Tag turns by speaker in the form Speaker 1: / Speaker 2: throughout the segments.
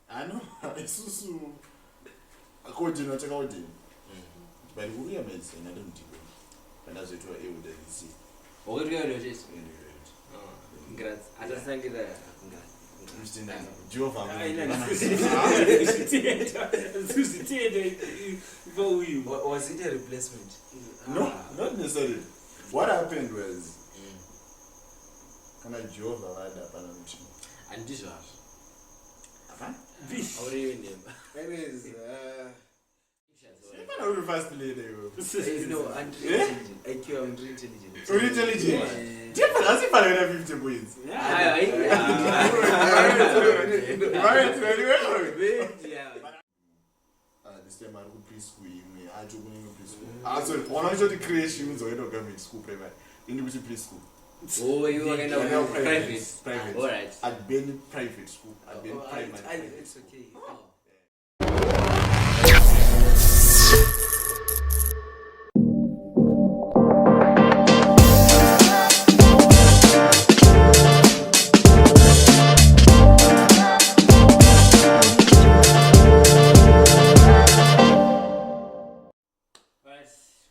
Speaker 1: I know. It's according to what I but we are made and I don't do it. And as it were able to see.
Speaker 2: What do you do? Grazie. Understand that.
Speaker 3: Was it a replacement?
Speaker 1: No, not necessarily. What happened was can I Jehovah had a panel?
Speaker 2: And this was.
Speaker 3: How do you name? Anyways,
Speaker 1: I will fast lady.
Speaker 3: no, I'm intelligent. IQ, I'm intelligent.
Speaker 1: So intelligent? Different as if I had 50 points. This time I will preschool. I took me preschool. So one of the creations of government school primary. In the preschool.
Speaker 2: Oh, you were going to private.
Speaker 1: Private.
Speaker 2: All right.
Speaker 1: I'd been private school. I'd been private.
Speaker 3: It's okay.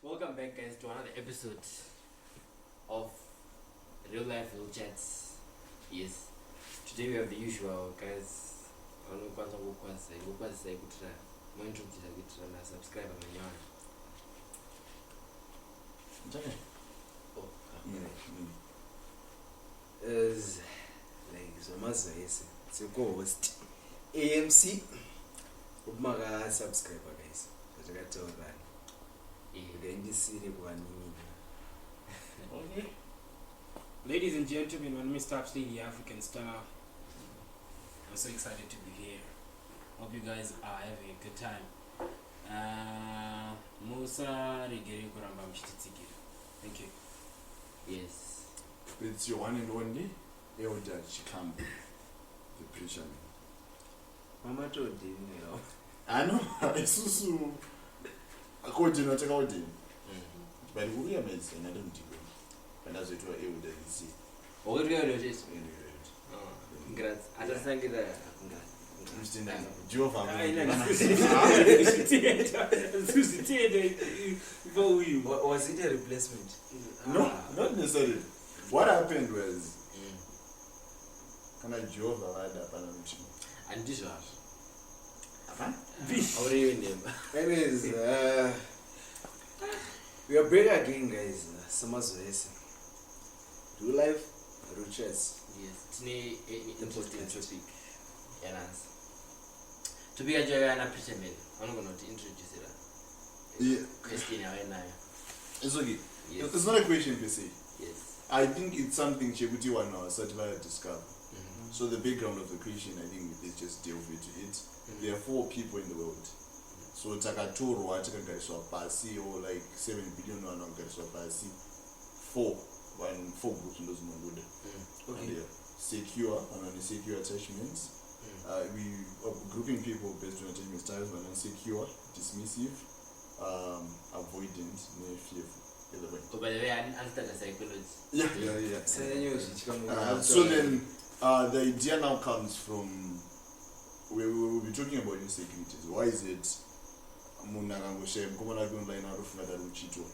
Speaker 2: Welcome back, guys, to another episode of Real Life Real Chats. Yes, today we have the usual guys. Subscribe
Speaker 3: As like Zomaza is it's a co-host AMC. Umaga subscriber guys. So I got to run. Then this series one.
Speaker 4: Okay. Ladies and gentlemen, when Mr. Absolutely the African Star, I'm so excited to be here. Hope you guys are having a good time. Musa Regere Kuramba Mshititsiki. Thank you.
Speaker 2: Yes.
Speaker 1: It's your one and only Nigel Chikambwe, the preacher.
Speaker 3: Mama told you,
Speaker 1: I know. It's according to what I did. But we are made and I don't do it. And as it were able to see.
Speaker 2: What do you do? Grazie. Understand that.
Speaker 1: Jehovah.
Speaker 3: Was it a replacement?
Speaker 1: No, not necessarily. What happened was can I Jehovah had a panel?
Speaker 2: And this was.
Speaker 3: How do you name? Anyways, we are back again, guys. Summer's Real Life Real Chats.
Speaker 2: Yes. Today, interesting topic. Yes. To be a Joanna preacher, I'm going to introduce it.
Speaker 1: Yeah.
Speaker 2: Question
Speaker 1: It's okay.
Speaker 2: Yes.
Speaker 1: It's not a question per se.
Speaker 2: Yes.
Speaker 1: I think it's something Chebuti one or certified discover. So the background of the creation, I think is just delve into it. There are 4 people in the world. So Takatoro, Atakariswa Pasi, or like 7 billion or Gariswa Pasi. 4 groups in those Mongoda. Okay. Secure and unsecure attachments. We are grouping people based on attachment styles, but unsecure, dismissive, avoidant, fearful. Either way.
Speaker 2: Oh, by the way, I didn't understand the psychology.
Speaker 1: Yeah. So then the idea now comes from we will be talking about insecurities. Why is it Munango shame? Come on, I don't line out of Mother Uchito.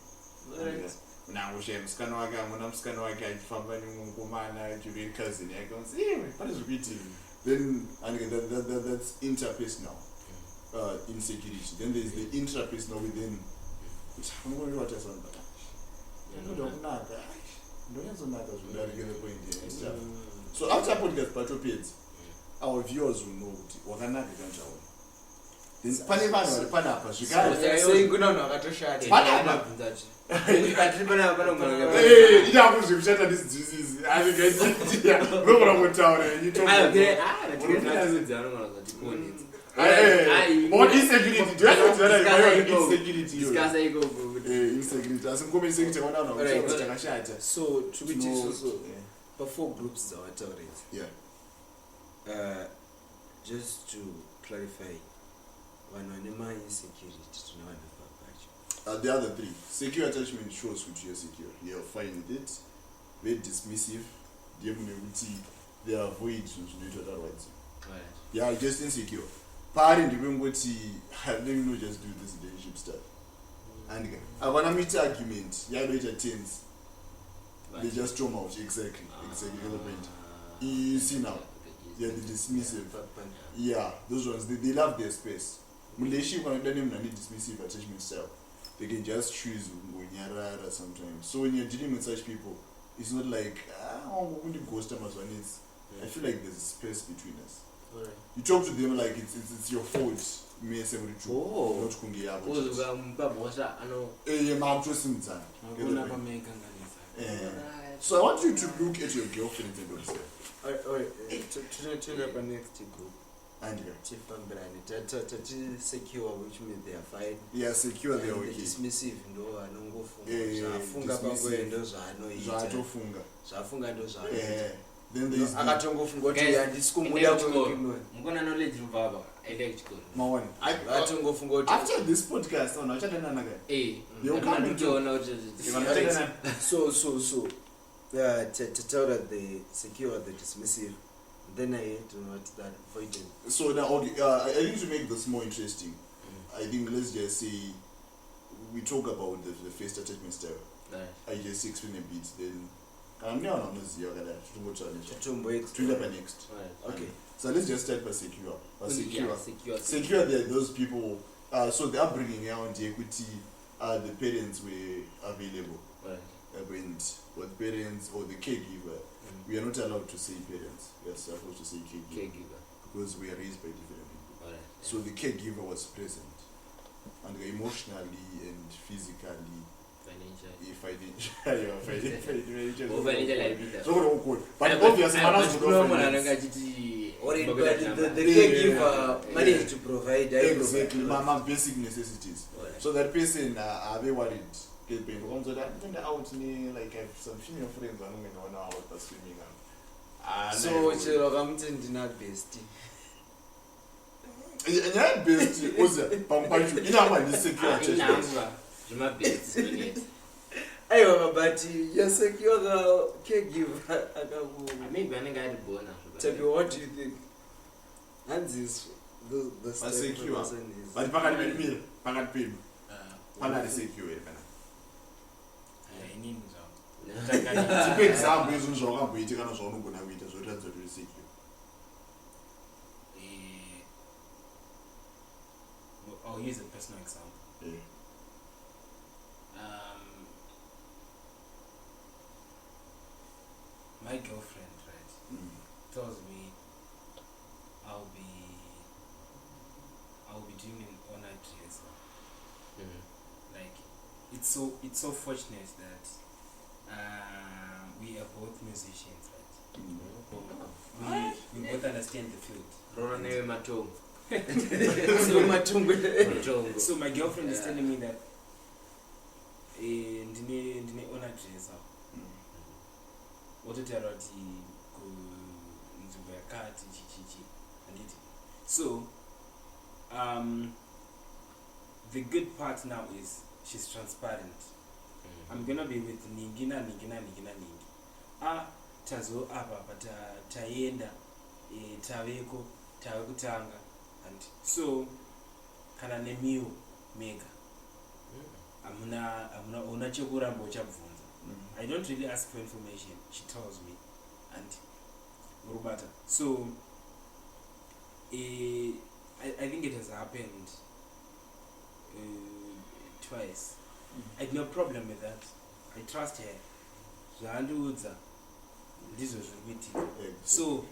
Speaker 1: Now, shame, Scanwaga, when I'm Scanwaga, family, Mumana, Julian cousin, I can see what is repeating. Then, and that's interpersonal insecurity. Then there's the intrapersonal within, which I'm going to watch as one, but so after podcast patropiates, our viewers will know what can happen. Then Panivano, Panapa, you guys
Speaker 3: saying good on a shot.
Speaker 1: Hey, you have to shut this disease. I think no problem town. You talk what insecurity? Do you have to insecurity? Insecurity. As I'm coming insecurity,
Speaker 3: so to be so before groups are already.
Speaker 1: Yeah.
Speaker 3: Just to clarify, one anima insecurity to know
Speaker 1: the other 3. Secure attachment shows which you're secure. You're fine with it. Very dismissive. They avoid otherwise. Yeah, just insecure. Parent let me know, just do this relationship stuff. And I wanna meet argument. Yeah, later teens. They just throw out exactly the point. You see now. Yeah, the dismissive. Yeah, those ones they love their space. Relationship when they don't need dismissive attachment style. They can just choose sometimes. So when you're dealing with such people, it's not like ghost them as one is. I feel like there's a space between us.
Speaker 2: Alright.
Speaker 1: You talk to them like it's your fault. Me and somebody true.
Speaker 2: Oh.
Speaker 1: Not kungia. So I want you to look at your girlfriend and observe.
Speaker 3: Turn up next group.
Speaker 1: And
Speaker 3: secure, which means they are fine.
Speaker 1: yeah, secure they are
Speaker 3: The
Speaker 1: okay.
Speaker 3: dismissive ndo anongofunga.
Speaker 1: Zvafunga
Speaker 3: pamwe ndo zvanoita.
Speaker 1: Zvatofunga.
Speaker 3: Zvafunga ndo zvanoita.
Speaker 1: Then there is
Speaker 3: akatongofunga kuti handisi kumuda kwemukimwe.
Speaker 2: Mukona knowledge mbaba electrical.
Speaker 1: Mawani.
Speaker 3: Akatongofunga kuti
Speaker 1: After this podcast, on achatana naga.
Speaker 2: You come to know
Speaker 3: so to tell that they secure the dismissive, then I had to note that avoidance.
Speaker 1: So now, okay, I need to make this more interesting. I think let's just say we talk about the first attachment style. I just explain a bit. Then I'm not next.
Speaker 3: Okay.
Speaker 1: So let's just start by secure.
Speaker 2: Secure.
Speaker 1: Secure, there are those people. So the upbringing around the equity, the parents were available. And what parents or the caregiver, we are not allowed to say parents. We are supposed to say caregiver because we are raised by different people. So the caregiver was present, and emotionally and physically, financially. But obviously,
Speaker 3: the caregiver managed to provide
Speaker 1: exactly my basic necessities. So that person are they worried? Get paid for out like I have some female friends I don't know out pursuing
Speaker 3: so chero kamtendi na bestie
Speaker 1: yeah bestie oza pampachu inamba ni secure
Speaker 3: aiwa but you secure the caregiver akaku
Speaker 2: maybe anenge ari bona
Speaker 3: Tabi, what do you think? And this the
Speaker 1: secure but pakati penu pana secure Tipo example is unjoga kuitika kana zvaunogona kuita zvoratidza kuti secure.
Speaker 4: I'll use a personal example. My girlfriend, right, tells me I'll be doing an honor dress. Like it's so fortunate that we are both musicians, right? We both understand the field. So my girlfriend is telling me that ndine honor dresser. Wototara kuti kunzvimbo yakati chichichi anditi. So the good part now is she's transparent. I'm gonna be with ningi. Tazo apa taenda taveko tavekutanga and so kana nemiwo mega amuna una chekuramba uchabvunza. I don't really ask for information, she tells me and urubata. So I think it has happened twice. I have no problem with that. I trust her. So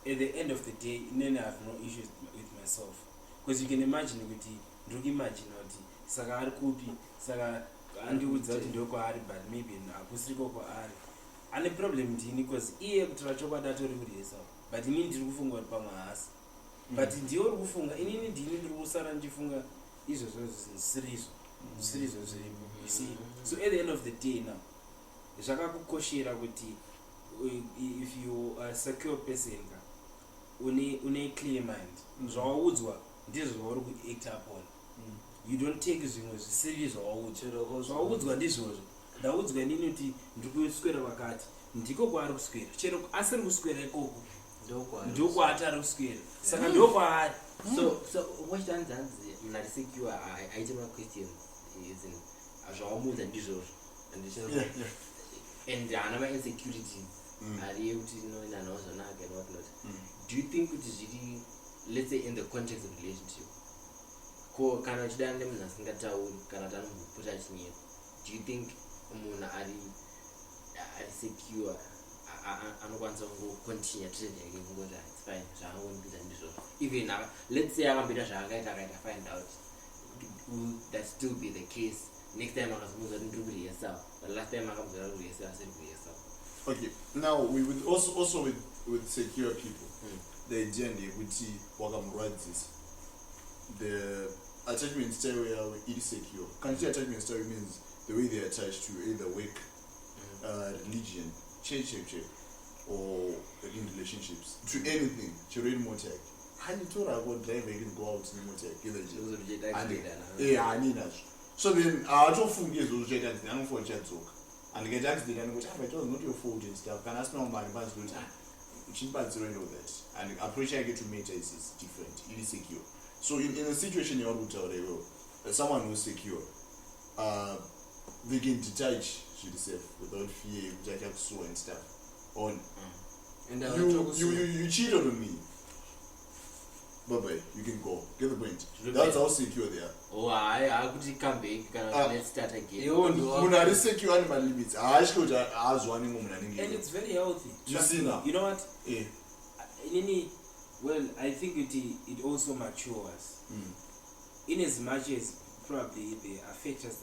Speaker 4: at the end of the day, then I have no issues with myself. Because you can imagine saka ari kupi saka andiudza kuti ndiko ari but maybe akusiriko kwa ari ane problem ndini because iye kutora chokwadi atori kurisa but inini ndiri kufunga kuti pamwe haasi but ndiyo uri kufunga inini ndini ndiri kusara ndichifunga izvozvo zvisirizo zviripo, you see. So at the end of the day now zvakakukoshera kuti if you are a secure person une clear mind zvawaudzwa ndizvo zvauri kuact upon. You don't take zvimwe zvisiri zvawaudzwa ndizvozvo. Ndaudzwa inini kuti ndiri kuswera vakati ndiko kwaari kuswera chero asiri kuswera ikoko ndokwaatari kuswera saka ndokwaari.
Speaker 2: So wachtanzanzi muna secure aite questions izin zvawamudza ndizvozvo and haana insecurities ariye kuti nanhawazvanaka and whatnot. Do you think kuti zviri, let's say in the context of relationship, ko kana uchidana nemunhu asingatauri kana tanomboputa achinyera, do you think munhu ari secure anokwanisa kungocontinue trade yake kungoti it's fine zvaangondibvisa ndizvozvo, even let's say akamboita zvaakaita find out, will that still be the case next time akazomudza kuti ndiri kuriyesawo, but last time akamuzora kuriyesawo asiri kuriyesawo?
Speaker 1: Okay, now we would also with secure people, the idea ndeyekuti wakamurwadzisa, the attachment style where it secure. Country attachment style means the way they are attached to either work, religion, church, or in relationships, to anything. Children motor. And you told her about driver you can go out in the motor. So then I don't forget those jet and I don't for jet talk. And get accident and go, I told not your fault and stuff. Can I smell my advance route? She bad to know that. And approach I get to meet is different. It is secure. So in a situation you would tell someone who's secure, they can detach themselves without fear, which I have so and stuff. On and you cheated on me. Bye, you can go. Get the point. That's how secure they are.
Speaker 2: Oh, I could come back. Let's start again.
Speaker 1: You secure animal limits. I should ask one woman.
Speaker 4: And it's very healthy.
Speaker 1: You see now.
Speaker 4: You know what?
Speaker 1: Yeah.
Speaker 4: Well, I think it also matures. In as much as probably there are factors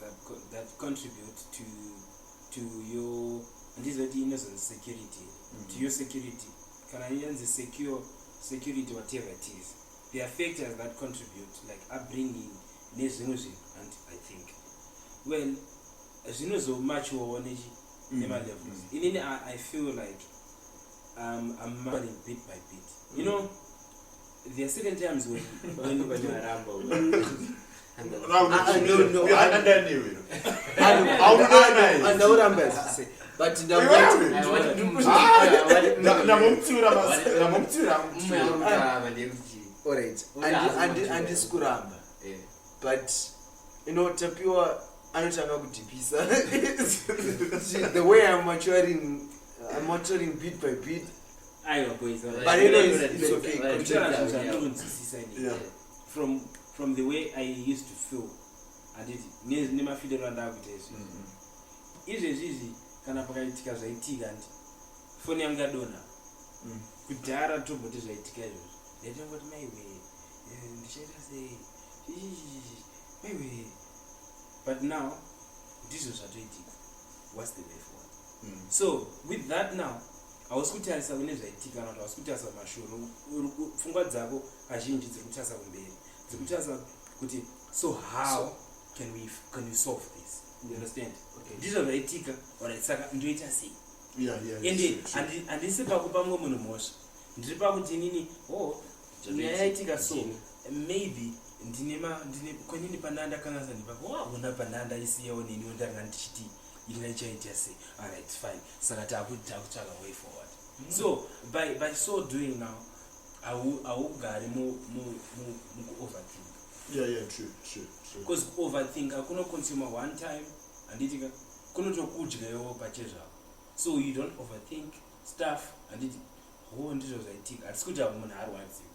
Speaker 4: that contribute to your, and this is the innocent security, to your security. Can I use the security, whatever it is? There are factors that contribute, like upbringing, and I think, well, as you know, so much more energy, levels. In I feel like I'm learning bit by bit. You know, there are certain times when you are ramble.
Speaker 3: But you know, Tapiwa anotanga kudipisa. The way I'm maturing bit by bit. But you know, it's okay.
Speaker 4: From the way I used to feel, and it never feel around that with izvezvi kana pakaitika zvaitika ndi foni yangu yadonha kudhara tobvoti zvaitika izvozvo ndaitongoti maiwe ndichaita sei maiwe, but now ndizvo zvatoitika. What's the way forward? So with that now hausi kutarisa kune zvaitika kana kuti hausi kutarisa mashoro, pfungwa dzako kazhinji dziri kutarisa kumberi, dziri kutarisa kuti so how can we solve this? You understand? Ndizvo zvaitika, alright, saka ndoita sei? Ende handisi pakupa mumwe munhu mhosva, ndiri pakuti nini nyaya yaitika so maybe kwenini pandanda kana ndipona pandanda isiyewo nini ndanga ndichiti inga ichaita sei. Alright, fine, saka takutsvaka way forward. So by so doing now augari mu overthink.
Speaker 1: True.
Speaker 4: Because overthink akuno consumer one time anditika kunotokudyawo pachezvako, so you don't overthink stuff anditi ndizvo zvaitika. Hatisi kuti munhu arwadziwa,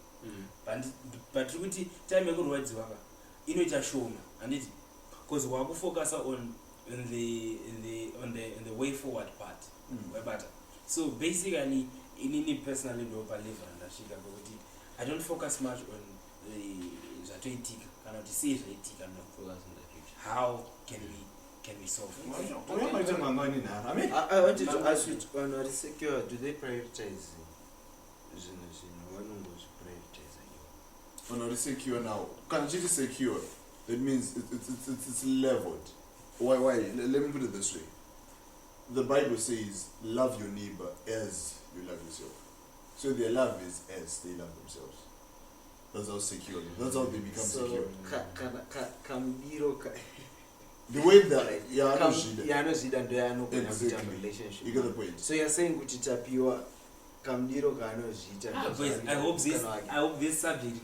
Speaker 4: but tiri kuti time yekurwadziwa ka inoita shoma anditi, because wakufocusa on the way forward part webata. So basically inini personally ndopa level ndasvika kuti I don't focus much on the zvatoitika kana kuti sei zvaitika, no focus on the future. How can we solve it?
Speaker 3: I wanted to ask you, on a secure, do they prioritize
Speaker 1: on a secure now? Can you secure? That means it's leveled. Why? Let me put it this way. The Bible says, love your neighbor as you love yourself. So their love is as they love themselves. That's how secure. That's how they become secure. The way that
Speaker 3: exactly.
Speaker 1: Relationship.
Speaker 3: You get the point. So you're saying kuti tapiwa kamdiro kaanozviita
Speaker 4: Boys, I hope this subject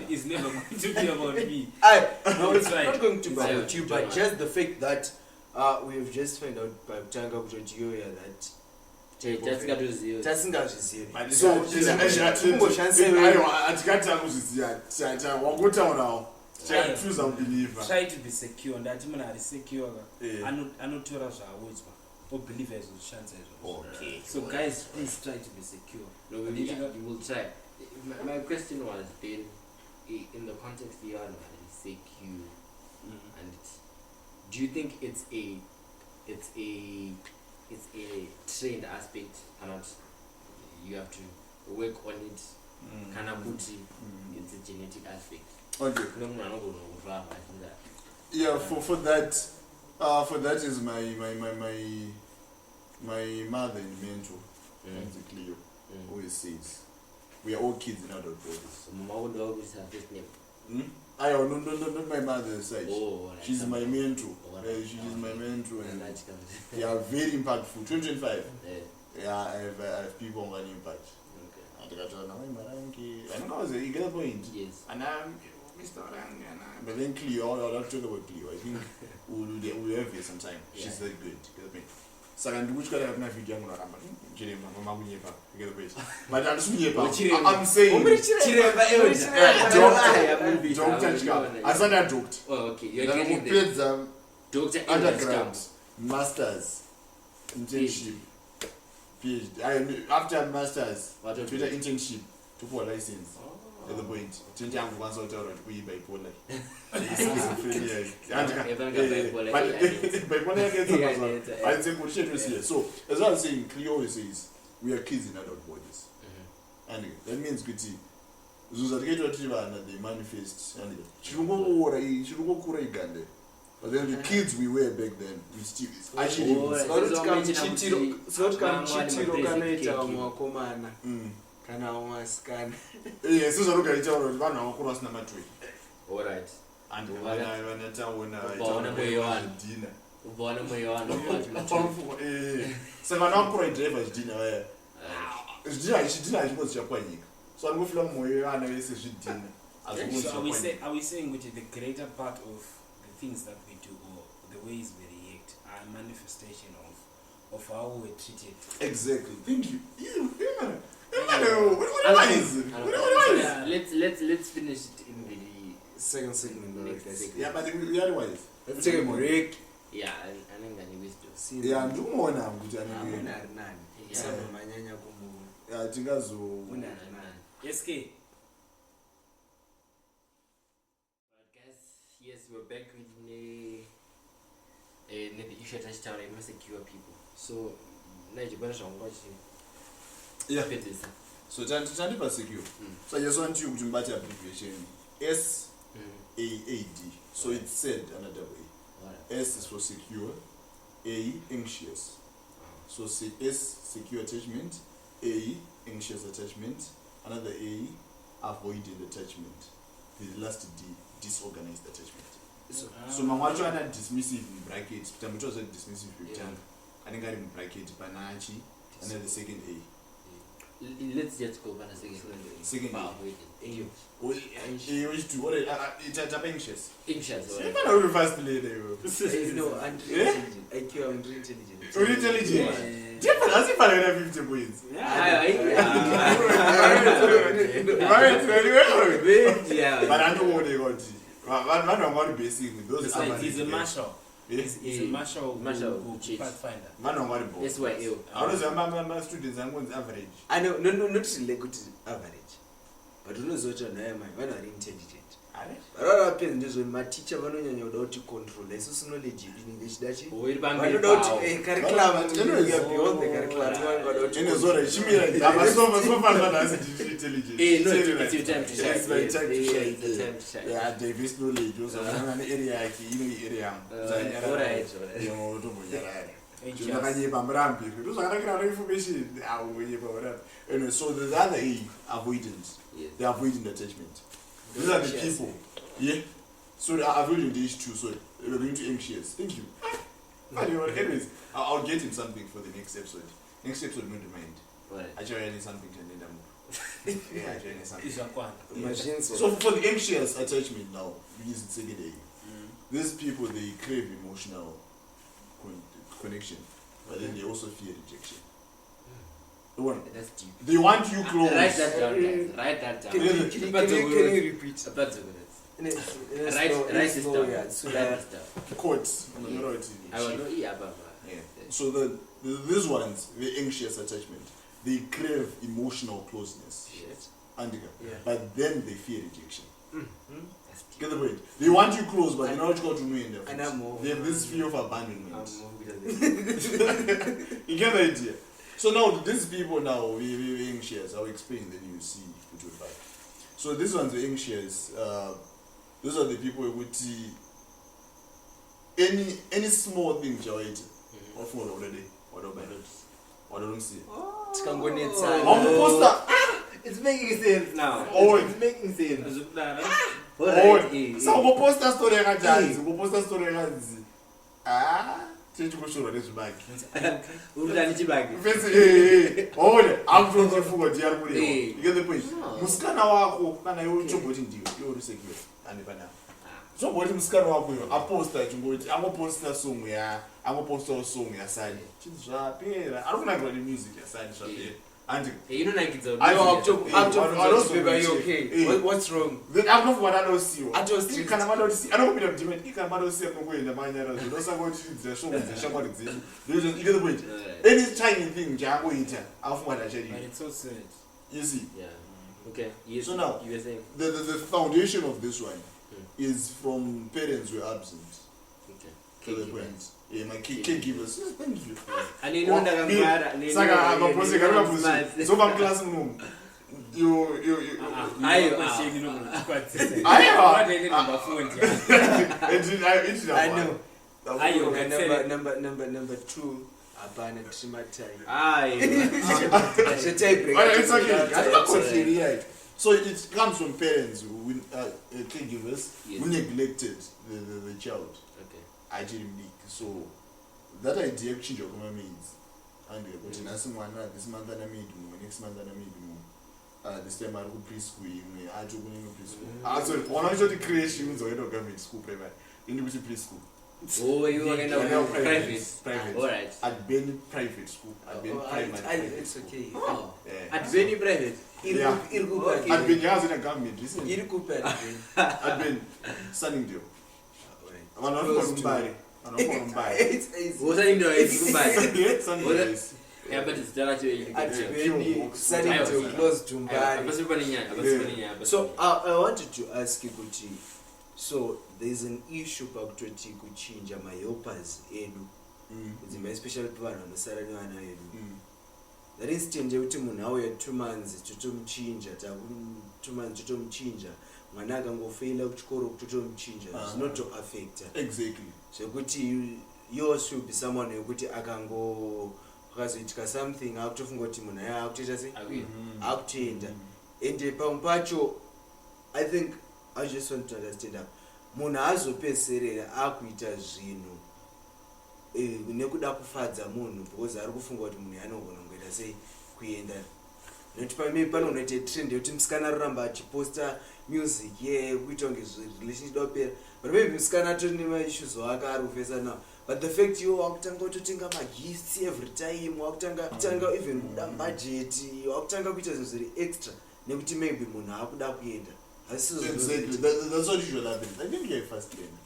Speaker 4: is never going to be about me.
Speaker 3: No, it's
Speaker 4: right.
Speaker 3: not going to be
Speaker 2: Aye,
Speaker 3: about you, but just the fact that we've just found out by kutanga kutotiyoya that tasingazvizivi. So
Speaker 1: hatikati takuzviziva wangotaurawo choose and believe.
Speaker 4: Try to be secure. Ndati munhu ari secure anotora zvaaudzwa obelieve zvozvishandisa izvozvo.
Speaker 2: Okay.
Speaker 4: So guys, please try to be secure.
Speaker 2: No, you will try. My question was then, in the context you are secure, and do you think it's a trained aspect, and not you have to work on it? It's a genetic aspect.
Speaker 1: Okay. Yeah, for that is my mother and mentor, Cleo, always says we are all kids in adult bodies. Not my mother's side. She's my mentor. She's my mentor, and they are very impactful. 2025. Yeah, I have people on impact. I get the point.
Speaker 2: Yes.
Speaker 1: And I'm Mr. But then Cleo, I'll talk about Cleo. I think we'll have here sometime. She's very good. Get the point. So which kind of knife you but I'm saying don't touch car. I said I joked.
Speaker 2: Oh, okay. You're getting the doctor
Speaker 1: undergrad, masters, internship, PhD. After masters, Twitter internship to for license. At the point, once out of we bipolar. I think we should see. So, as I was saying, Cleo says we are kids in adult bodies. And that means good. They manifest. But then the kids we were back then, we still actually.
Speaker 3: Kana waskana.
Speaker 1: Yes, so look at each other. One hour cross number 3.
Speaker 2: All right.
Speaker 1: And when I dinner. So my uncle driver's dinner. She didn't was Japan. So I'm going to moyo and I say she dinner.
Speaker 4: So are we saying which is the greater part of the things that we do or the ways we react are a manifestation of how we were treated?
Speaker 1: Exactly. Thank you. Yeah.
Speaker 2: Let's finish it in the
Speaker 3: second segment.
Speaker 1: Yeah, but we otherwise.
Speaker 3: Let's take a break.
Speaker 2: Yeah, I think I need to.
Speaker 1: Yeah, I'm doing more now.
Speaker 4: Yes,
Speaker 2: yes, we're back with the issue attached to insecure people. So, Nigel,
Speaker 1: yeah. So Chandipa secure. So I just want you to match abbreviation SAAD. So it's said another way. S is for secure, A anxious. So S secure attachment, A anxious attachment, another A avoiding attachment. The last D disorganized attachment. So mamacho ana dismissive in brackets. Tamito said dismissive return. I think I in bracket Panachi, and then the second A.
Speaker 2: Let's just go back a second.
Speaker 1: Second. Which two? What? It's anxious.
Speaker 2: Anxious.
Speaker 1: You can't reverse the lady.
Speaker 3: No, IQ and intelligent.
Speaker 1: Intelligent. Different. As if I had 50 points. Yeah. But I know what they got. I don't want to basic with those.
Speaker 4: He's a marshal. He's a marshal pathfinder.
Speaker 1: Man on what
Speaker 2: that's why
Speaker 1: I was my students I'm going to average.
Speaker 3: I know not really good average. But you know what I am when are intelligent. But what happens is when my teacher to control this knowledge in English that curriculum beyond the curriculum.
Speaker 2: It's your time to shine.
Speaker 1: It's my time to shine.
Speaker 2: It's the time to shine.
Speaker 1: Yeah, Davis knowledge was an area area. Anyway, so the other A, avoidance. They are avoiding attachment. These are the people. Yeah. So they are avoiding these two. So we're going to anxious. Thank you. Anyways, I'll get him something for the next episode. Next episode, I'm going to mind.
Speaker 2: Alright.
Speaker 1: Actually, I need something to need them. Yeah, actually, I need something.
Speaker 3: Machines.
Speaker 1: So for the anxious attachment now, because it's every day, these people, they crave emotional connection, but then they also fear rejection. The one,
Speaker 2: That's deep.
Speaker 1: they want you close.
Speaker 2: Write that down, guys. Write that down.
Speaker 3: Can you repeat?
Speaker 2: Write this down.
Speaker 3: Yeah, so
Speaker 2: Write this down.
Speaker 1: Quotes.
Speaker 2: I will know. Yeah, Baba.
Speaker 1: Yeah. So these ones, the anxious attachment, they crave emotional closeness.
Speaker 2: Shit.
Speaker 1: Andika.
Speaker 3: Yeah.
Speaker 1: But then they fear rejection.
Speaker 2: That's deep.
Speaker 1: Get the point? They want you close, but they're not going to know in their
Speaker 3: And I'm more.
Speaker 1: They have this fear of abandonment.
Speaker 2: I'm
Speaker 1: You get the idea? So now these people now we anxious. I'll explain, then you see which will back. So these ones are anxious. Those are the people who would see any small thing Jawait or for already or don't see.
Speaker 2: It's making sense now.
Speaker 1: Oh,
Speaker 2: It's making sense.
Speaker 1: So poster story poster story change kushora nezvibagi.
Speaker 2: Urudani chibagi.
Speaker 1: I'm from the fugo dear Muri. You get the point? Muskana wako kana yo choboti ndiyo yo secure and bana. So boti muskana wako yo aposta chingoti angoposta song ya angoposta song ya side. Chizvapera. Arikuna kwa music ya side zvapera. And
Speaker 2: you know like it's a
Speaker 3: okay. What's wrong?
Speaker 1: then I'm not what I don't see.
Speaker 3: I just
Speaker 1: I don't see. I don't be the I can't see no in the manyara. You don't go to the show with the shower exam. You get the point. Any tiny thing Jango eater. I've what I tell you.
Speaker 4: But it's so sad.
Speaker 1: You see.
Speaker 2: Yeah. Okay. Yes.
Speaker 1: So now
Speaker 2: you were saying.
Speaker 1: The foundation of this one is from parents who are absent.
Speaker 2: Okay.
Speaker 1: To the point. Yeah, my caregivers. Yes, thank you.
Speaker 2: And you know that
Speaker 1: Saga, I'm a position. So from classroom. You.
Speaker 3: Number 2. Abana Trimatai.
Speaker 1: It's okay. Right. So it comes from parents who caregivers who neglected the child.
Speaker 2: Okay.
Speaker 1: Actually, so that idea change of my means. And but in this month I made next month I made this time I go preschool. I do preschool. So one of the creations or government school primary. In the preschool.
Speaker 2: Oh, you are going to private. All right.
Speaker 1: I'd been private school. I'd been primary.
Speaker 3: It's okay.
Speaker 2: Oh.
Speaker 1: Yeah.
Speaker 2: At very private.
Speaker 1: Yeah. I'd been years in a government. Listen. I'd been Sunningdale. I'm not going to buy.
Speaker 2: What's that in there?
Speaker 1: Sunningdale.
Speaker 2: Yeah, but it's actually
Speaker 3: close to Mbari. So I wanted to ask you, Guti. So there's an issue about kuchinja my helpers edu. Especially people on the salary wana edu. That is change kuti munhu auya 2 months totomchinja, 2 months totomchinja. Mwana akangofeila kuchikoro kutotomchinja. It's not to affect.
Speaker 1: Exactly.
Speaker 3: So kuti yours should be someone wekuti akango akazoitika something akutofunga kuti munhu aya akutoita sei akutenda. And pampacho I think I just want to understand that munhu azopeserera akuita zvinhu nekuda kufadza munhu because ari kufunga kuti munhu anogona kungoita sei kuenda nekuti pamwe panonoita trend yekuti musikana aroramba achiposta music kuita kunge relationship dopera but maybe musikana atori nemaissues wake ari kufesa now but the fact you wakutanga kutotenga magifts every time wakutanga even kuda budget wakutanga kuita zvinhu zviri extra nekuti maybe munhu akuda kuenda.
Speaker 1: Exactly. That's what usually happens. I think you're first trainer.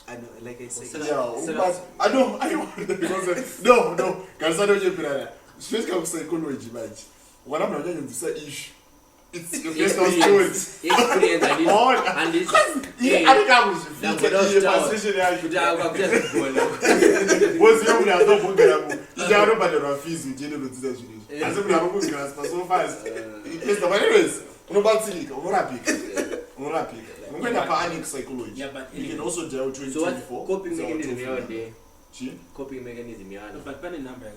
Speaker 3: I know, like I said.
Speaker 1: Yeah, but I don't because no. Because I don't get it. Especially psychology, man. When I'm not getting this issue, it's your best stories.
Speaker 2: Experience and it's
Speaker 1: I think I was was young and I don't forget. You don't know about fees in general. As if we are moving so fast. Anyways, no bad silly, or rapid. We're going to panic psychology.
Speaker 4: Yeah, but
Speaker 1: you can also deal 2024.
Speaker 2: So what coping mechanism you are there?
Speaker 1: Coping
Speaker 2: mechanism you are.
Speaker 4: But when number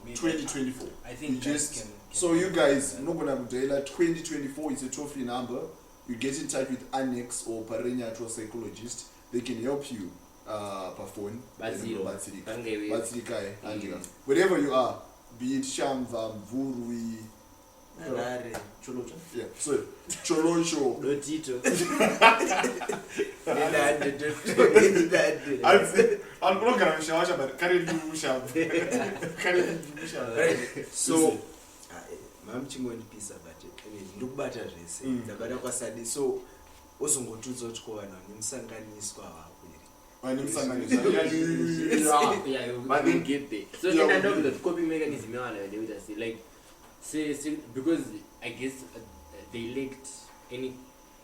Speaker 1: 2024.
Speaker 4: I think
Speaker 1: you just so you guys, I'm not gonna deal 2024 is a toll-free number. You get in touch with Annex or Parental psychologist. They can help you perform. Wherever you are, be it Shamva, Mvurwi,
Speaker 3: Harare.
Speaker 1: Cholocho. Yeah, sorry, Cholocho.
Speaker 2: Lotito.
Speaker 1: I'm not gonna show but carry you Sham.
Speaker 3: So, mam chingondipisa but ndokubata zvese ndabata kwasadi so uzongotudza kuti kuvanhu nemusanganiswa wako here
Speaker 2: Yeah, but we get there. So then I know that coping mechanism they would say like say because I guess they lacked any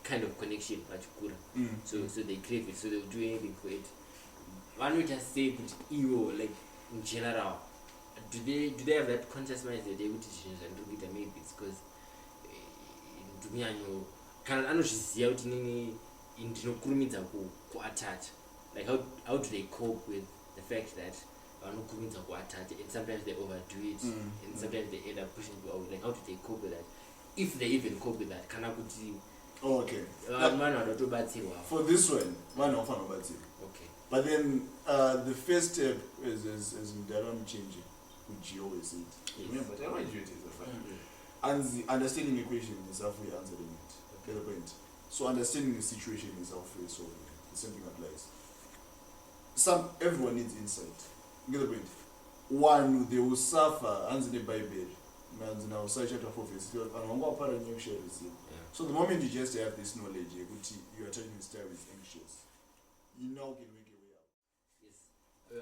Speaker 2: kind of connection so they crave it, so they'll do anything for it. One would just say but ego like in general. Do they have that conscious mind that they would change and do it? Maybe it's because to me I know can I know she's out in ndinokurumidza ku attach. Like how do they cope with the fact that and sometimes they overdo it and sometimes they end up pushing people out? Like how do they cope with that? If they even cope with that, can I put you?
Speaker 1: Oh, okay.
Speaker 2: For
Speaker 1: this one, okay. But then the first step is Mdaram changing, which you always said. Remember, I want you to and the understanding equation is halfway answering it. Okay, the point. So understanding the situation is halfway solving it. The same thing applies. Everyone needs insight. Get the point. One, they will suffer and the Bible. Now, chapter 4 verse 12. So the moment you just have this knowledge, you are telling this child is anxious. You now can make a way out.
Speaker 2: Yes.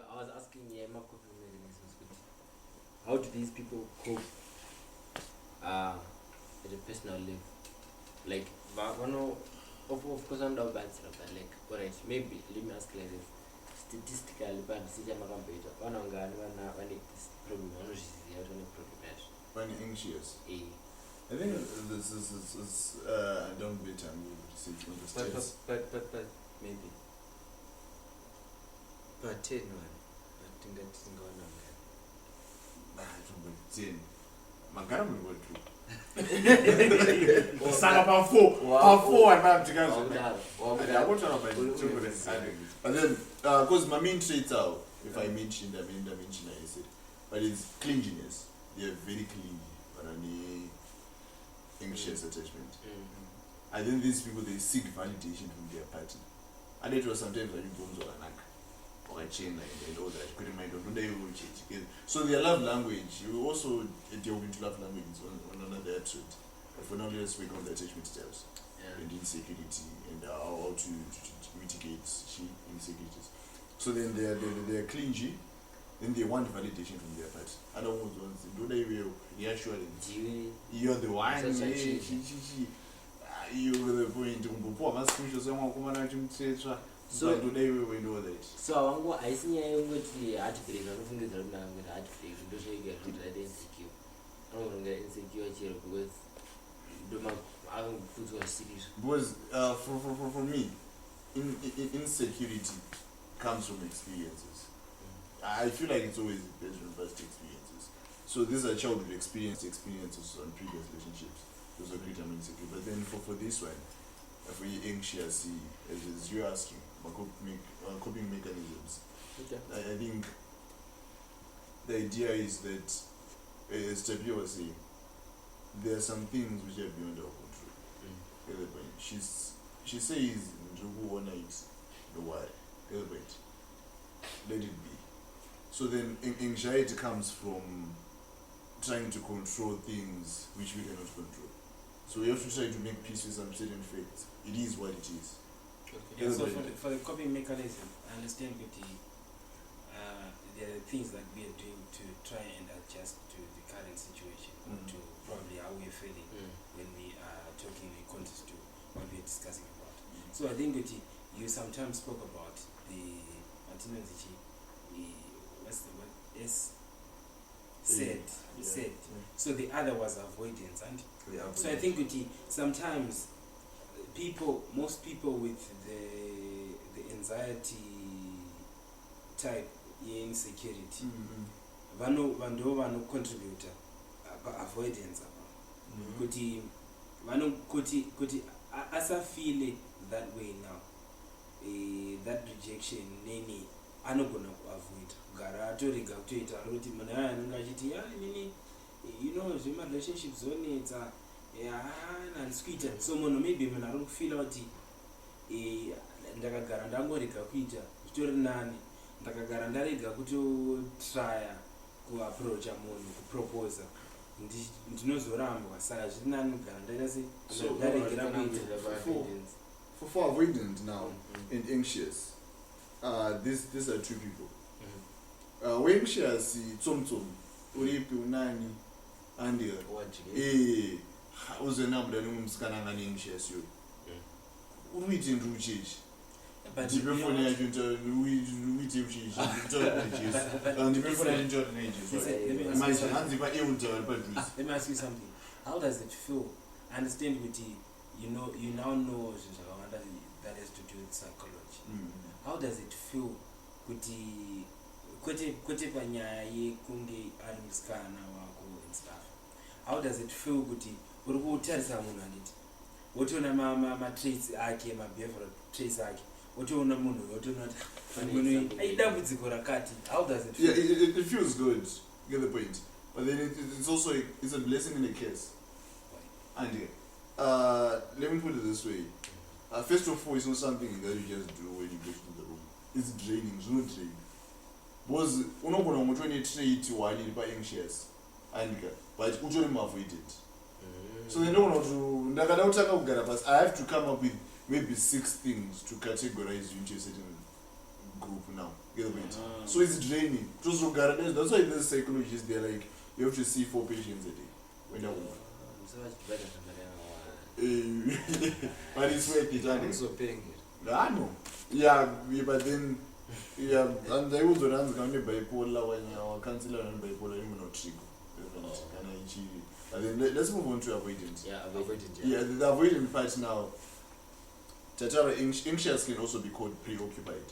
Speaker 2: I was asking how do these people cope at a personal level? Like, of course, I'm not bad, but like, alright, maybe let me ask like this. Statistically, but this one on this problem,
Speaker 1: when anxious. I think this is I don't bet I'm able to say it on the stairs.
Speaker 3: But maybe. But 10 one. I think that's going on.
Speaker 1: I don't bet 10. Magara will go through. And then, because my main traits are, if I mentioned, I said, but it's clinginess. They are very clingy, but anxious attachment. And then these people, they seek validation from their partner. And it was sometimes like bones or an or a chain and all that. Couldn't mind so their love language, you also deal into love language on another episode. But for now, let's speak on the attachment styles and insecurity and how to mitigate insecurities. So then they're clingy, then they want validation from their part. Other ones do they will reassurance. You're the one. You're the point. So do they will know that?
Speaker 2: So I see I go to article and I don't get insecure. I don't get insecure because I don't put on serious.
Speaker 1: Because for me, insecurity comes from experiences. I feel like it's always based on past experiences. So these are childhood experiences on previous relationships. Those are great and insecure. But then for this one, for you anxious, as you're asking, coping mechanisms.
Speaker 2: Okay.
Speaker 1: I think the idea is that, as Tapia was saying, there are some things which are beyond our control. She says, "Njugu one night, the why, let it be." So then, anxiety comes from trying to control things which we cannot control. So we have to try to make peace with some certain facts. It is what it is.
Speaker 4: Okay. So for the coping mechanism, I understand that there are things that we are doing to try and adjust to the current situation, to probably how we're feeling when we are talking in context to what we're discussing about. So I think that you sometimes spoke about the said. So the other was avoidance, and so I think that sometimes most people with the anxiety type insecurity vano contribute avoidance kuti asa feel it that way now, that rejection nini anogona kuavoid kugara atorega kutoita kuti munhu aya anenge achiti nini zvemarelationship zonetsa handisi kuita so munhu maybe munhu ari kufila kuti ndakagara ndangorega kuita zvitori nani ndakagara ndarega kutotrya kuaproacha munhu kuproposa ndinozorambwa saka zviri nani kugara ndaregera kuita
Speaker 1: for avoidant now and anxious these are two people anxious tsomtsom uripi unani and uzenabuda nomumusikana angane anxious yo uruite nduchechi ndipefoni yacho uite uchechi ndipefoni yacho ndorinaijesu manje hanzi paeutavari padhuze.
Speaker 4: Let me ask you something. How does it feel? I understand kuti you now know that has to do with psychology. How does it feel kuti kwete panyaya yekunge ari musikana wako and stuff? How does it feel kuti uri kutarisa munhu aniti wotoona ma-traits ake ma-behavioral traits ake wotoona munhu wotoona kuti aidambudziko rakati? How does it feel?
Speaker 1: Yeah, it feels good. You get the point. But then it's also it's a blessing in a curse. And let me put it this way. First of all, it's not something that you just do when you get into the room. It's draining. It's not draining. Because you're not going to trait while you're anxious. But you're going to avoid it. So they don't want to. I have to come up with maybe 6 things to categorize you into a certain group now. Get the point? So it's draining. That's why the psychologists, they're like, you have to see 4 patients a day when you're home.
Speaker 2: So much better than
Speaker 1: But it's worth it.
Speaker 3: I'm also paying it.
Speaker 1: I know. Yeah, but then, and I also run the bipolar when you're counselor and bipolar, you not trigger. But then let's move on to avoidance.
Speaker 2: Yeah, avoidance.
Speaker 1: Yeah, the avoidance part now. Anxious can also be called preoccupied.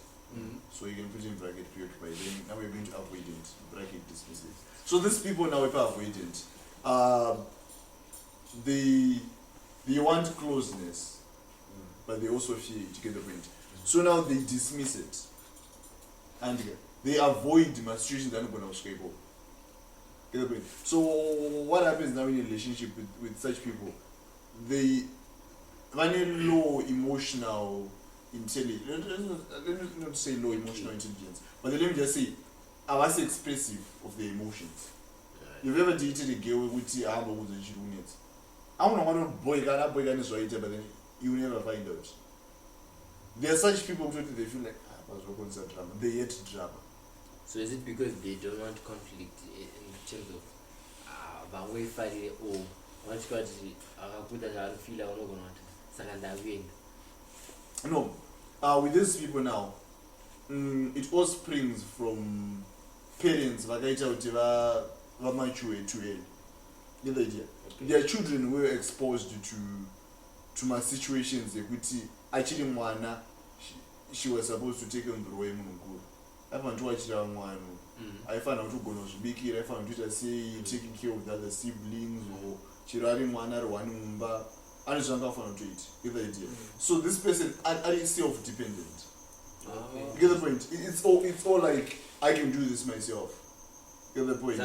Speaker 1: So you can put in bracket preoccupied. Then now we're going to avoidant, bracket dismissive. So these people now are avoidant. They want closeness, but they also fear it. You get the point. So now they dismiss it, and they avoid situations that are not going to escape. Get the point. So what happens now in a relationship with such people? They have low emotional intelligence. Let me not say low emotional intelligence, but let me just say, I was expressive of their emotions. You've ever dated a girl with the arm with the unit? I don't know what boy is right, but then you never find out. There are such people who they feel like drama. They hate drama.
Speaker 2: So is it because they don't want conflict in terms of bangwe fire or what you got akakuta zvarifila unogona kuti saka ndavenda?
Speaker 1: No. With these people now, it all springs from parents vakaita kuti vamature too early. Get the idea? Okay. Their children were exposed to my situations ekuti achiri mwana she was supposed to take on the role yemunhu mukuru. Aifanira kuti wachira mwana aifanira kuti ugona kuzvibikira, aifanira kuita sei, taking care of the other siblings, or chero ari mwana ari wani mumba ane zvaangafanira kutoita. Get the idea? So this person are self-dependent.
Speaker 2: Okay.
Speaker 1: Get the point? It's all like I can do this myself. Get the point?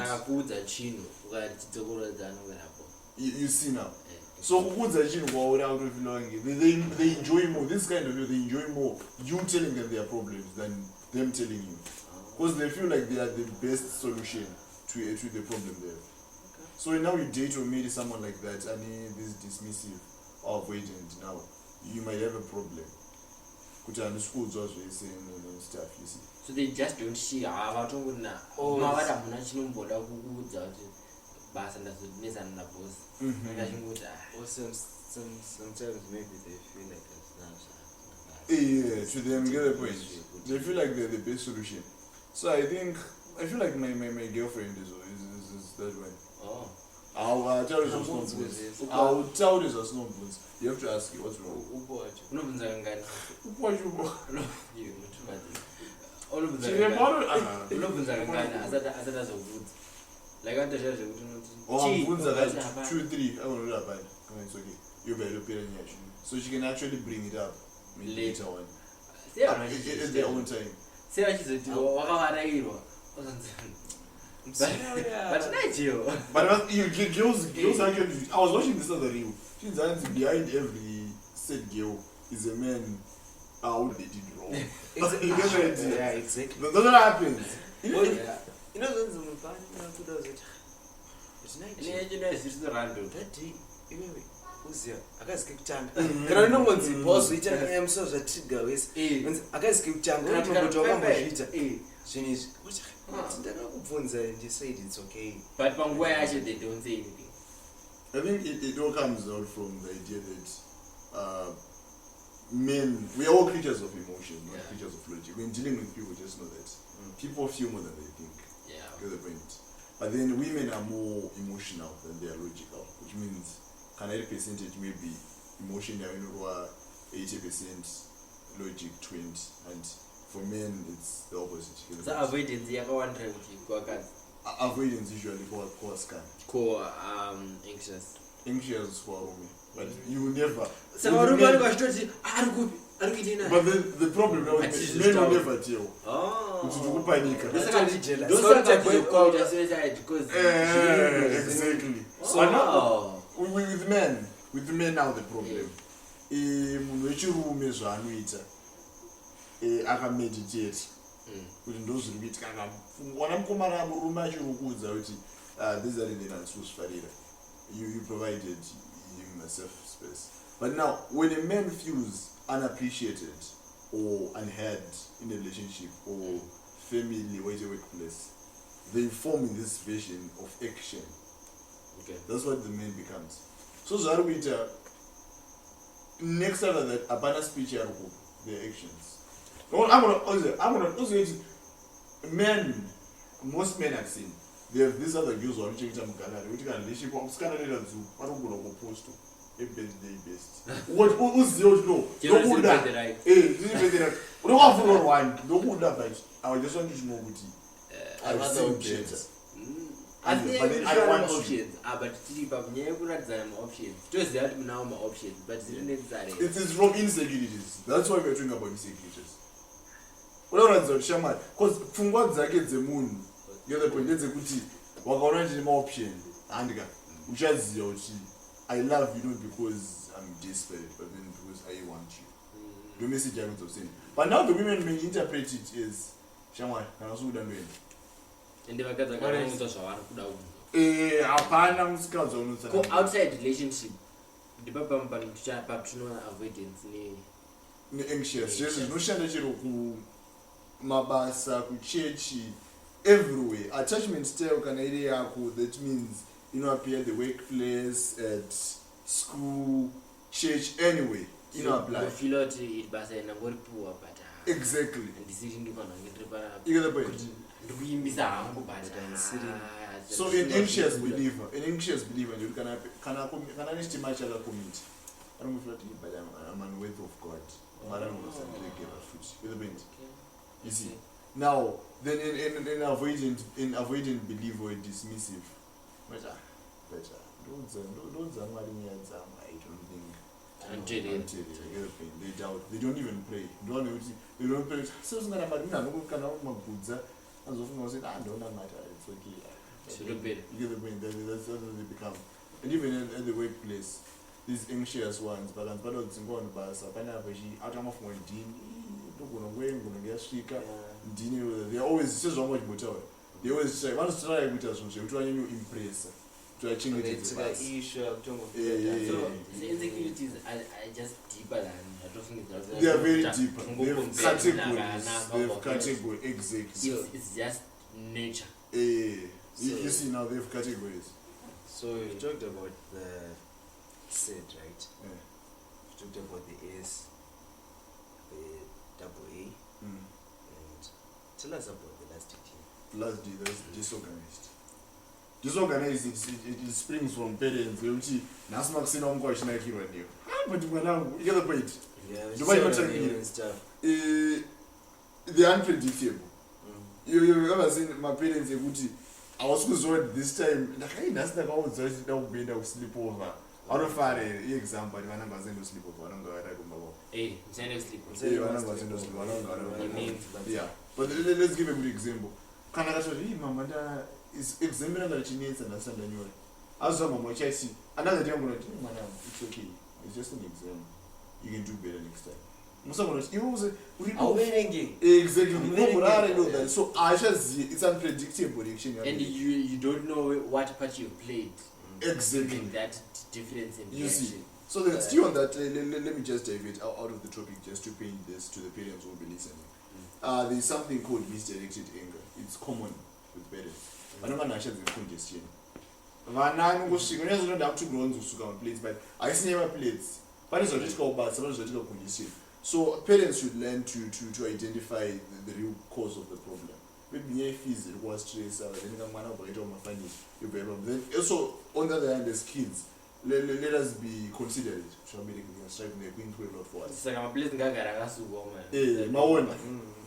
Speaker 1: You see now. So they enjoy more. This kind of you, they enjoy more you telling them their problems than them telling you, because they feel like they are the best solution to the problem there. Okay. So now you date or meet someone like that, and he is dismissive or avoidant. Now you might have a problem. Which are the schools also saying and stuff. You see.
Speaker 2: So they just don't see
Speaker 3: sometimes maybe they feel like it's
Speaker 1: yeah, to them get the point. They feel like they're the best solution. So I feel like my girlfriend is that way.
Speaker 2: Oh.
Speaker 1: I'll tell you as no bones. You have to ask you what's wrong.
Speaker 2: Like I tell you,
Speaker 1: 2, 3. I will not buy. It's okay. You better pay attention. So she can actually bring it up later on.
Speaker 2: Yeah,
Speaker 1: at their own time.
Speaker 2: Sera chizoti wakavarairwa. But Nigel.
Speaker 1: But girls actually, I was watching this other reel. She's behind every said girl is a man who they did wrong.
Speaker 3: Yeah, exactly.
Speaker 1: That's what happens.
Speaker 3: You know, those it's Nigel. That day, anyway, who's here? I can't skip Chang. Can I know what's the boss? We tell him so that trigger is. I can't skip Chang. I can't remember she needs. She said it's okay.
Speaker 2: But from where actually they don't say anything.
Speaker 1: I think it all comes out from the idea that men, we are all creatures of emotion, not creatures of logic. When dealing with people, just know that people feel more than they think.
Speaker 2: Yeah.
Speaker 1: Get the point. But then women are more emotional than they are logical, which means can 80% maybe emotion, 80% logic, 20%, and for men it's the opposite.
Speaker 2: So avoidance yakawandira kuti kwakati.
Speaker 1: Avoidance usually cause scan.
Speaker 2: Anxious.
Speaker 1: Anxious for women, but you never.
Speaker 2: So
Speaker 1: but the problem now is men will never tell.
Speaker 2: Oh.
Speaker 1: Exactly. So now with men now the problem. Akameditate. Kuti ndozviri kuitika wana mukomana murume achirukudza kuti these are the nansusfarira you provided him a safe space. But now when a man feels unappreciated or unheard in a relationship or family or a workplace, they form in this vision of action.
Speaker 2: Okay.
Speaker 1: That's what the man becomes. So Zarwita next after that apana speech yaruku their actions. I'm gonna also men, most men I've seen, they have these other girls who are reaching them which can relationship of scanner to I don't go post to a birthday best. What who's the old no? Don't put that. We don't have for one. Don't put that but I just want you to know what I've seen better.
Speaker 2: I think
Speaker 1: but then I want
Speaker 2: options. But options. Just that now my options, but it's necessary.
Speaker 1: It is from insecurities. That's why we're talking about insecurities. Because pfungwa dzake dzemunhu ngezvekondedze kuti wakaona ndine maoption handika uchaziva kuti I love you not because I'm desperate but then because I want you. The message I want to send. But now the women may interpret it as shamwari kana suda ndoenda
Speaker 2: ende vakadza kana unoita zvavari kuda
Speaker 1: hapana musikadzi unotsana
Speaker 2: outside relationship ndipapatunoona avoidance
Speaker 1: ne-anxious zvese zvinoshanda chero kumabasa kuchechi everywhere attachment style kana iri yako that means inoappear at the workplace at school church anyway
Speaker 2: inoapplyfeel kuti basa inangoripuwa but
Speaker 1: exactly
Speaker 2: ndisiri ndifanira ndiripa
Speaker 1: you get the point
Speaker 2: ndikuimbisa hangu but
Speaker 1: so an anxious believer ndio kana nechtima chakakomiti anomufila kuti but I'm unworthy of God mara unosandiregera futi with the point you see now then in avoidant believer or dismissive better don't mwari nyaya dzangu I don't think until they doubt they don't even pray they don't pray so singana mari munhu anokana magudza azofunga kuti ndona mata it's okay you get the point that's what they become. And even at the workplace these anxious ones balance badodzingono basa panapa atamafunga ndini ndogona kwengu ngiyasvika ndini they always sezvangu chimotaura they always try vanotry kuita zvinhu zvekuti vanyanya kuimpressa kuti vachengetedze basa
Speaker 2: insecurities are just deeper than
Speaker 1: they are very deeper. They have categories. They have categories. Exactly.
Speaker 2: It's just nature.
Speaker 1: You see now they have categories.
Speaker 3: So you talked about the set, right?
Speaker 1: Yeah.
Speaker 3: You talked about the S, the double A, and tell us about the last D.
Speaker 1: Last D, that's disorganized. Disorganized, it springs from parents. They will see, Nasma Xena Unquash Nike when you. But you get the point.
Speaker 3: Yeah,
Speaker 1: they're unpredictable. You ever seen my parents say, I was going this time, I sleep over. Aunofara example vananga vasendosleep over vananga varakumbavo.
Speaker 2: Mchana sleep.
Speaker 1: Vananga vasendosleep vananga. Yeah. But let's give a good example. Kana kachoti mama nda is example nanga chinetsa ndasanda nyora. Azwa mama chaisi. Another day I'm going to man, it's okay. It's just an exam. You can do better next time. Exactly. So it's unpredictable.
Speaker 2: And you don't know what part you played.
Speaker 1: Exactly.
Speaker 2: That difference in
Speaker 1: you see. So then still on that, let me just divert out of the topic just to paint this to the parents who will be listening. There's something called misdirected anger. It's common with parents. There's congestion. Plates, but I see never plates. Congestion. So parents should learn to identify the real cause of the problem. Maybe if it was stress, then also on the other hand, as kids, let us be considerate.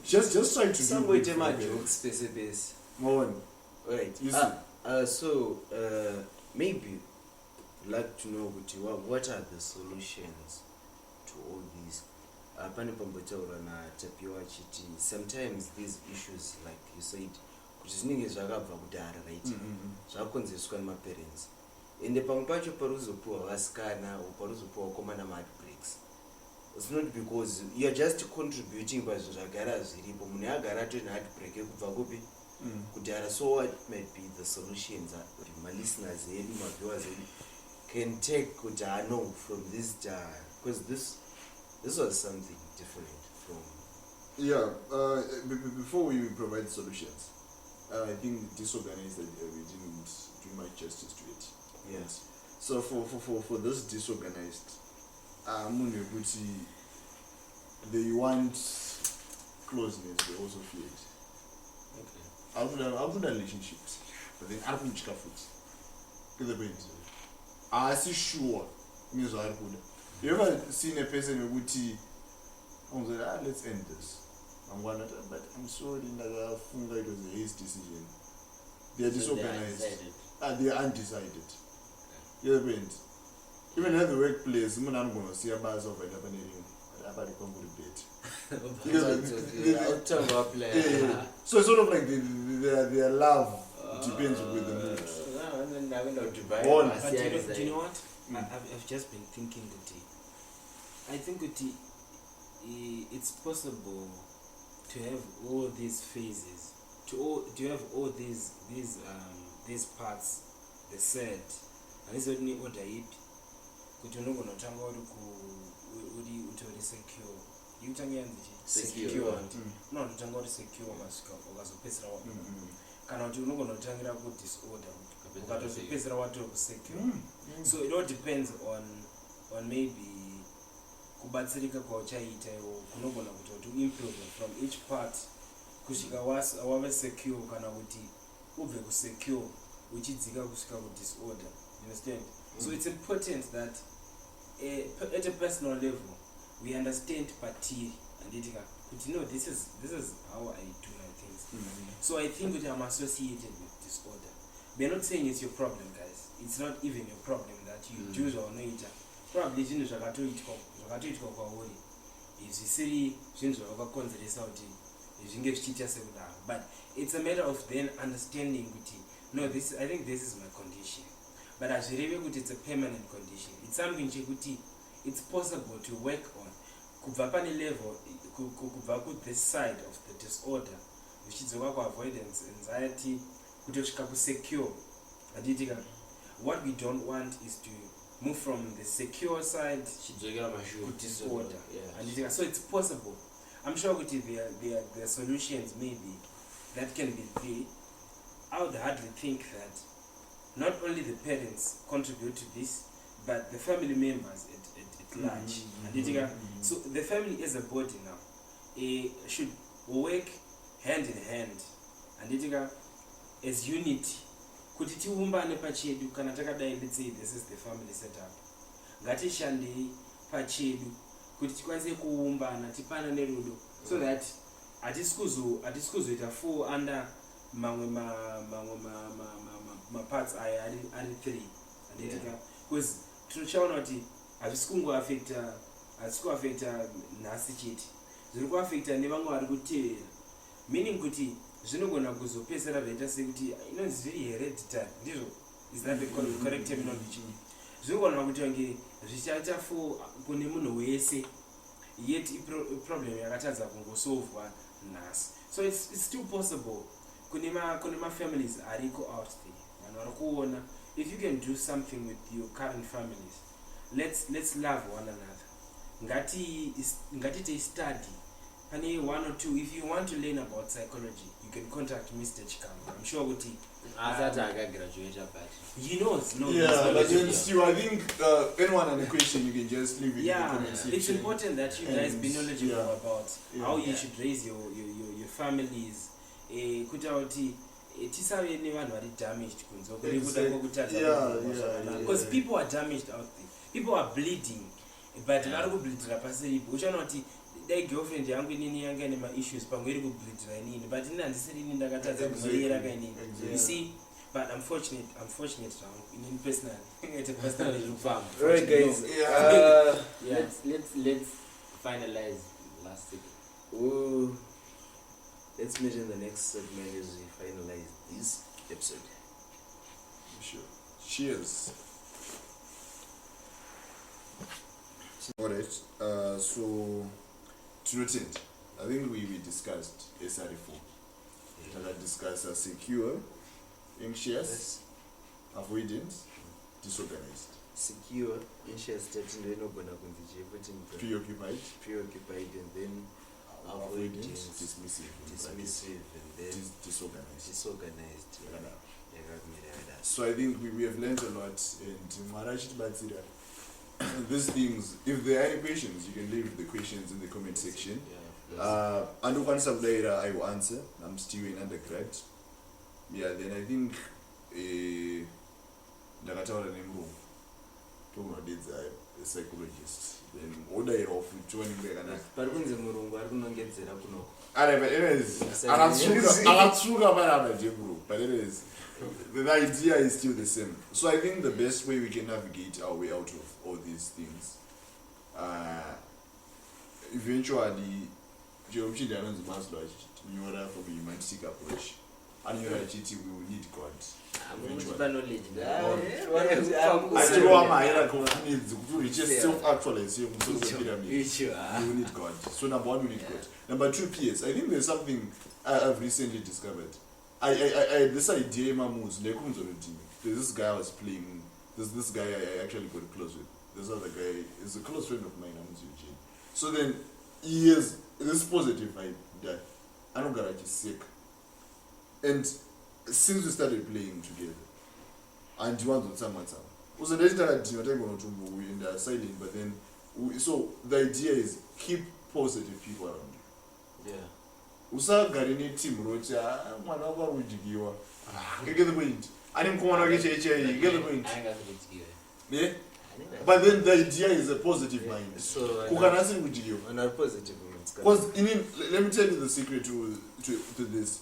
Speaker 1: Just try to
Speaker 3: some
Speaker 1: do
Speaker 3: way to my jokes space. Alright. So maybe like to know what are the solutions to all these. Sometimes these issues, like you said, right? Parents. In the Pampacho Paruzupo, Askana, or Paruzupo, common breaks. It's not because you're just contributing by Zagaras, Ripomunagara, and heartbreak, Vagobi. So what might be the solutions that my listeners, my viewers, can take know from this because this was something different from.
Speaker 1: Yeah, before we provide solutions, I think disorganized we didn't do much justice to it.
Speaker 3: Yes.
Speaker 1: So for this disorganized, they want closeness, they also fear it. Okay. I would relationships, but then I don't check foot. Get the point. I see sure. You ever seen a person who would let's end this. But I'm sorry, it was his decision. They are disorganized. They are undecided. You know what I mean? Even at the workplace, I'm going to see a buzz of it happening. So it's sort of like their love depends with the mood.
Speaker 4: Do you know what? I've just been thinking that I think that it's possible to have all these phases, to have all these parts, the set, and it's only order it. Could you know when secure? You can secure. No, to secure cannot you know disorder. Secure. So it all depends on maybe kubatsirika kwa chaita or kunogona to improve from each part kusvika wave secure kana kuti ubve kusecure uchidzika kusvika kudisorder. You understand? So it's important that at a personal level we understand party and it this is how I do my things. So I think that I'm associated with disorder. We're not saying it's your problem, guys. It's not even your problem that you choose or no it. Probably zvinhu zvakatoitwa kwauri zvisiri zvinhu zvavakakonzeresa kuti zvinge zvichiita sekudaro, but it's a matter of then understanding kuti no, I think this is my condition, but hazvirevi kuti it's a permanent condition. It's something chekuti it's possible to work on kubva pane level kubva ku this side of the disorder vichidzoka ku-avoidance, anxiety, kutosvika ku-secure. What we don't want is to move from the secure side to disorder. And so it's possible. I'm sure there are solutions maybe that can be there. I would hardly think that not only the parents contribute to this, but the family members at large. And so the family as a body now should work hand in hand and as unity. Kuti tiumbane pachedu kana takadai, let's say this is the family setup, ngatishandei pachedu kuti tikwanise kuumbana tipana nerudo, so that atisikuzoita full under mamwe ma parts ari 3 because tichaona kuti hazvisi kungoafecta nhasi chete, zviri kuafecta nevamwe vari kutevera, meaning kuti zvinogona kuzopedzera zvaita sekuti inonzi zviri hereditary, ndizvo is that the correct terminology. Zvinogona kuti vange zvichaita kune munhu wese, yet problem yakatadza kungosolvwa nhasi. So it's still possible kune ma-families ariko out there, vanhu vari kuona if you can do something with your current families, let's love one another. Ngati study pane 1 or 2. If you want to learn about psychology, you can contact Mr. Chikambwe. I'm sure kuti he knows.
Speaker 1: Yeah, but then still, I think anyone on the question, you can just leave it in the comment section.
Speaker 4: It's important that you guys be knowledgeable about how you should raise your families. Tisave nevanhu vari damaged kunze kwekuda kwokutadza, because people are damaged out there, people are bleeding, but vari kubleedira pasiripo. Uchaona kuti dai girlfriend yangu inini yanga ine ma-issues pangu iri kubleedira inini, but ini handisiri ini ndakatadza kumurera kainini. You see, but I'm fortunate in personally farm.
Speaker 3: Alright guys,
Speaker 2: let's finalize last segment.
Speaker 3: Let's mention the next segment as we finalize this episode.
Speaker 1: Sure. Cheers. Alright, so to attend, I think we discussed SRE4. We discussed secure, anxious, avoidant, disorganized.
Speaker 3: Secure, anxious,
Speaker 1: preoccupied,
Speaker 3: and then
Speaker 1: avoidant, dismissive,
Speaker 3: and then disorganized.
Speaker 1: So I think we have learned a lot, and Maharaj Batsira, these things, if there are any questions, you can leave the questions in the comment section. And once later I will answer. I'm still in undergrad. Yeah, then I think ndakataura nemurungu tomunodedza a psychologist, then order of joining the
Speaker 3: pari kunze murungu ari kunongedzera kunoko.
Speaker 1: Alright, but anyways, akatsuka panapa jebro, but anyways, the idea is still the same. So I think the best way we can navigate our way out of all these things, eventually, Jehovah anonzi Maslow nyora from a humanistic approach, and you we will need God. Self-actualize, you will need God. So number 1, we need God. Number 2, PS. I think there's something I've recently discovered. I this idea there's this guy I was playing. There's this guy I actually got close with. This other guy is a close friend of mine, Eugene. So then he has this positive vibe that I don't get sick. And since we started playing together, and you want to someone was a silent, but then so the idea is keep positive people around you.
Speaker 3: Yeah.
Speaker 1: Usagara team rocha mwana wako ujigiwa. Get the point. I didn't come on get the point. Yeah. But then the idea is a positive mind.
Speaker 3: So
Speaker 1: kukanasi ujigiwa.
Speaker 3: Another positive.
Speaker 1: Because let me tell you the secret to this.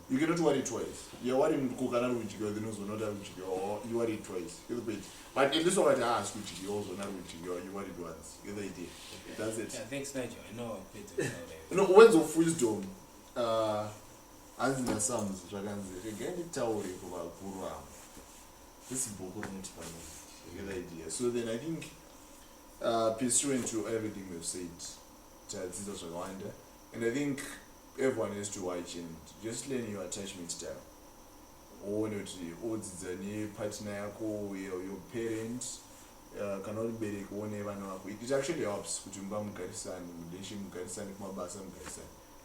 Speaker 1: You cannot worry twice. You're worrying kukana ujigiwa, then also not ujigiwa, or you worry twice. Get the point. But in this one I ask ujigiwa, also not ujigiwa, you worry once. Get the idea. Okay. That's it.
Speaker 4: Yeah, thanks Nigel. I know a bit.
Speaker 1: You know, words of wisdom. As in the Psalms, this book wouldn't get the idea. So then I think, pursuant to everything we've said, and I think everyone has to watch and just learn your attachment style. Or the partner, your parents, cannot be it actually helps.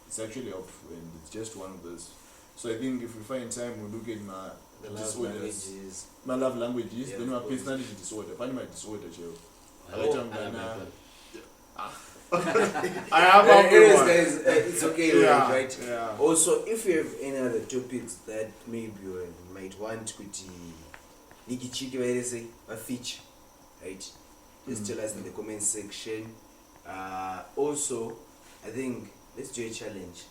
Speaker 1: It's actually up, and it's just one of those. So I think if we find time, we'll look at my disorders, my love languages, then my personality disorder. Find my disorder, Joe. I have
Speaker 3: guys, it's okay,
Speaker 1: yeah,
Speaker 3: right?
Speaker 1: Yeah.
Speaker 3: Also, if you have any other topics that maybe you might want to a feature, right? Just tell us in the comment section. Also, I think let's do a challenge.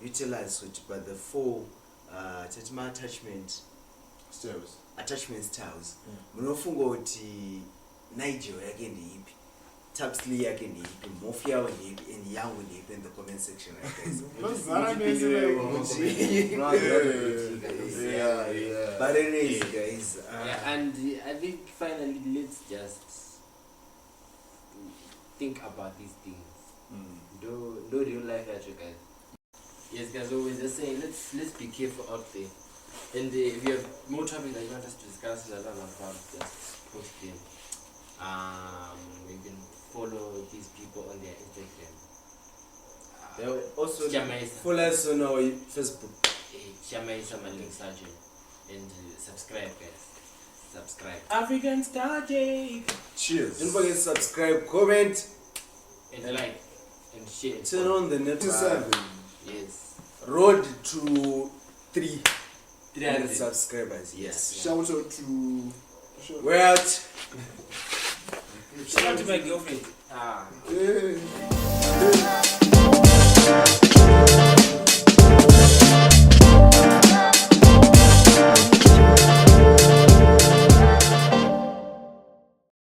Speaker 3: You tell us which, but the 4 attachment styles. Munofunga kuti Nigel yake ndeipi, Tapsley yake ndeipi, Mafia yake ndeipi, and yangu ndeipi in the comment section, right, guys?
Speaker 1: Yeah.
Speaker 3: But anyways, guys,
Speaker 2: and I think finally let's just think about these things. Do real life actually, guys. Yes, guys, always just saying let's be careful out there. And if you have more topics that you want us to discuss, just post them. You can follow these people on their Instagram.
Speaker 3: they'll also
Speaker 2: Jamaisa.
Speaker 3: follow us on our Facebook.
Speaker 2: Jamaisa Maling Sergeant. And subscribe, guys. Subscribe.
Speaker 4: African Star Jake.
Speaker 1: Cheers.
Speaker 3: Don't forget to subscribe, comment,
Speaker 2: And like. And share.
Speaker 3: turn on the network.
Speaker 2: Yes.
Speaker 3: Road to 300
Speaker 2: 300
Speaker 3: subscribers. Yes.
Speaker 1: Shout out to.
Speaker 3: We're out.
Speaker 4: Shout out to my girlfriend.
Speaker 1: Yeah.